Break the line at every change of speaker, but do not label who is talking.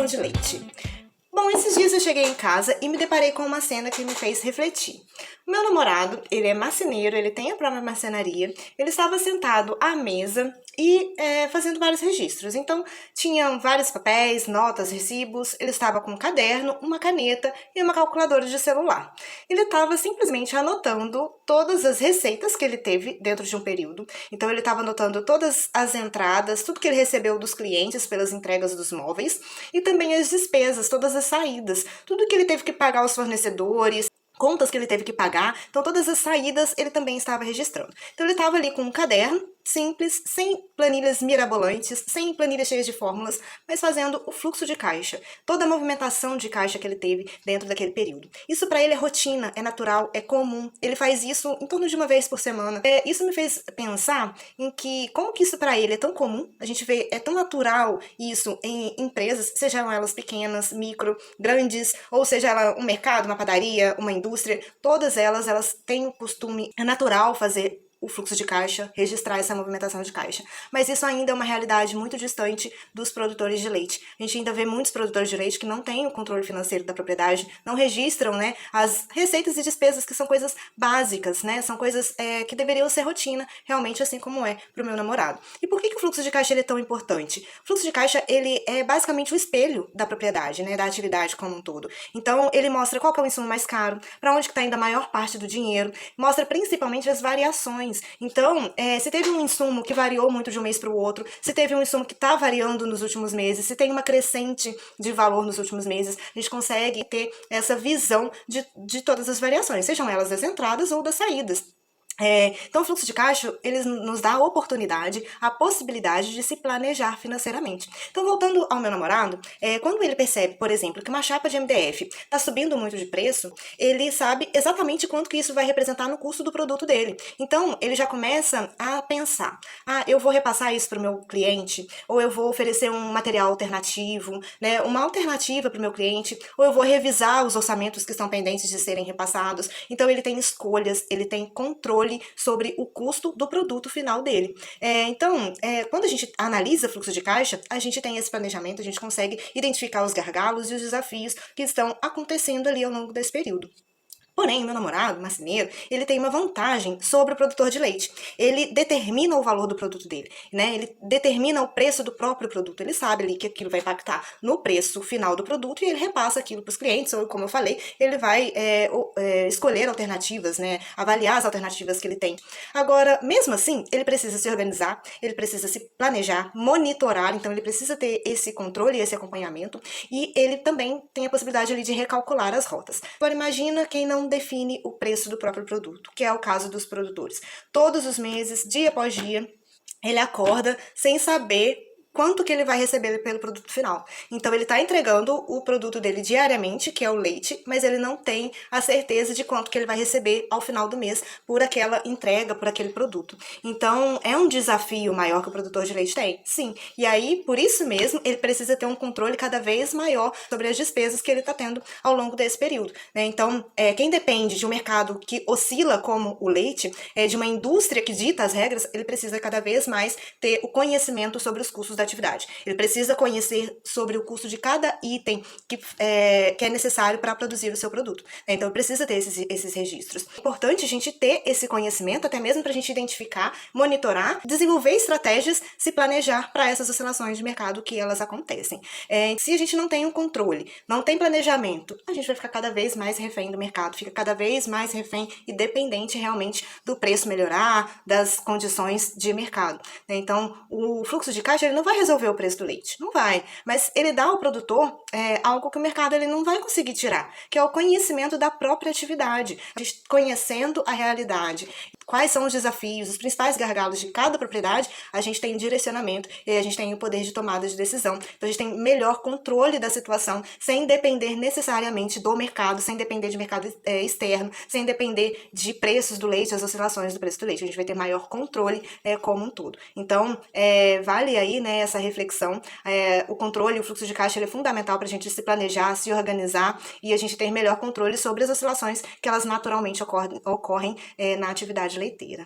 de leite. Bom, esses dias eu cheguei em casa e me deparei com uma cena que me fez refletir. O meu namorado, ele é marceneiro, ele tem a própria marcenaria, ele estava sentado à mesa e fazendo vários registros. Então, tinham vários papéis, notas, recibos, ele estava com um caderno, uma caneta e uma calculadora de celular. Ele estava simplesmente anotando todas as receitas que ele teve dentro de um período. Então, ele estava anotando todas as entradas, tudo que ele recebeu dos clientes pelas entregas dos móveis e também as despesas, todas as saídas, tudo que ele teve que pagar aos fornecedores, contas que ele teve que pagar, então todas as saídas ele também estava registrando. Então ele estava ali com um caderno simples, sem planilhas mirabolantes, sem planilhas cheias de fórmulas, mas fazendo o fluxo de caixa, toda a movimentação de caixa que ele teve dentro daquele período. Isso para ele é rotina, é natural, é comum, ele faz isso em torno de uma vez por semana. Isso me fez pensar em que como que isso para ele é tão comum, a gente vê, é tão natural isso em empresas, sejam elas pequenas, micro, grandes, ou seja ela um mercado, uma padaria, uma indústria, todas elas têm o costume, é natural fazer o fluxo de caixa, registrar essa movimentação de caixa. Mas isso ainda é uma realidade muito distante dos produtores de leite. A gente ainda vê muitos produtores de leite que não têm o controle financeiro da propriedade, não registram, né, as receitas e despesas, que são coisas básicas, né, são coisas que deveriam ser rotina, realmente assim como é para o meu namorado. E por que o fluxo de caixa ele é tão importante? O fluxo de caixa ele é basicamente o espelho da propriedade, né, da atividade como um todo. Então ele mostra qual que é o insumo mais caro, para onde que está indo a maior parte do dinheiro, mostra principalmente as variações. Então, se teve um insumo que variou muito de um mês para o outro, se teve um insumo que está variando nos últimos meses, se tem uma crescente de valor nos últimos meses, a gente consegue ter essa visão de todas as variações, sejam elas das entradas ou das saídas. Então, o fluxo de caixa, ele nos dá a oportunidade, a possibilidade de se planejar financeiramente. Então, voltando ao meu namorado, quando ele percebe, por exemplo, que uma chapa de MDF está subindo muito de preço, ele sabe exatamente quanto que isso vai representar no custo do produto dele. Então, ele já começa a pensar, eu vou repassar isso para o meu cliente, ou eu vou oferecer um material alternativo, né, uma alternativa para o meu cliente, ou eu vou revisar os orçamentos que estão pendentes de serem repassados. Então, ele tem escolhas, ele tem controle sobre o custo do produto final dele. Então, quando a gente analisa fluxo de caixa, a gente tem esse planejamento, a gente consegue identificar os gargalos e os desafios que estão acontecendo ali ao longo desse período. Porém, meu namorado, marceneiro, ele tem uma vantagem sobre o produtor de leite. Ele determina o valor do produto dele, né? Ele determina o preço do próprio produto. Ele sabe ali que aquilo vai impactar no preço final do produto e ele repassa aquilo para os clientes, ou como eu falei, ele vai escolher alternativas, né? Avaliar as alternativas que ele tem. Agora, mesmo assim, ele precisa se organizar, ele precisa se planejar, monitorar, então ele precisa ter esse controle, esse acompanhamento, e ele também tem a possibilidade ali de recalcular as rotas. Agora, imagina quem não define o preço do próprio produto, que é o caso dos produtores. Todos os meses, dia após dia, ele acorda sem saber quanto que ele vai receber pelo produto final. Então ele está entregando o produto dele diariamente, que é o leite, mas ele não tem a certeza de quanto que ele vai receber ao final do mês por aquela entrega, por aquele produto. Então é um desafio maior que o produtor de leite tem? Sim. E aí, por isso mesmo, ele precisa ter um controle cada vez maior sobre as despesas que ele está tendo ao longo desse período, né? Então, quem depende de um mercado que oscila como o leite, de uma indústria que dita as regras, ele precisa cada vez mais ter o conhecimento sobre os custos da atividade. Ele precisa conhecer sobre o custo de cada item que é necessário para produzir o seu produto. Então, ele precisa ter esses registros. É importante a gente ter esse conhecimento, até mesmo para a gente identificar, monitorar, desenvolver estratégias, se planejar para essas oscilações de mercado que elas acontecem. Se a gente não tem um controle, não tem planejamento, a gente vai ficar cada vez mais refém do mercado, fica cada vez mais refém e dependente realmente do preço melhorar, das condições de mercado. Então, o fluxo de caixa ele não vai resolver o preço do leite, não vai, mas ele dá ao produtor algo que o mercado ele não vai conseguir tirar, que é o conhecimento da própria atividade, a gente conhecendo a realidade, quais são os desafios, os principais gargalos de cada propriedade, a gente tem direcionamento e a gente tem o poder de tomada de decisão, então a gente tem melhor controle da situação, sem depender necessariamente do mercado, sem depender de mercado externo, sem depender de preços do leite, as oscilações do preço do leite, a gente vai ter maior controle como um todo. Então, vale aí, né, essa reflexão, o controle, o fluxo de caixa ele é fundamental para a gente se planejar, se organizar e a gente ter melhor controle sobre as oscilações que elas naturalmente ocorrem na atividade leiteira.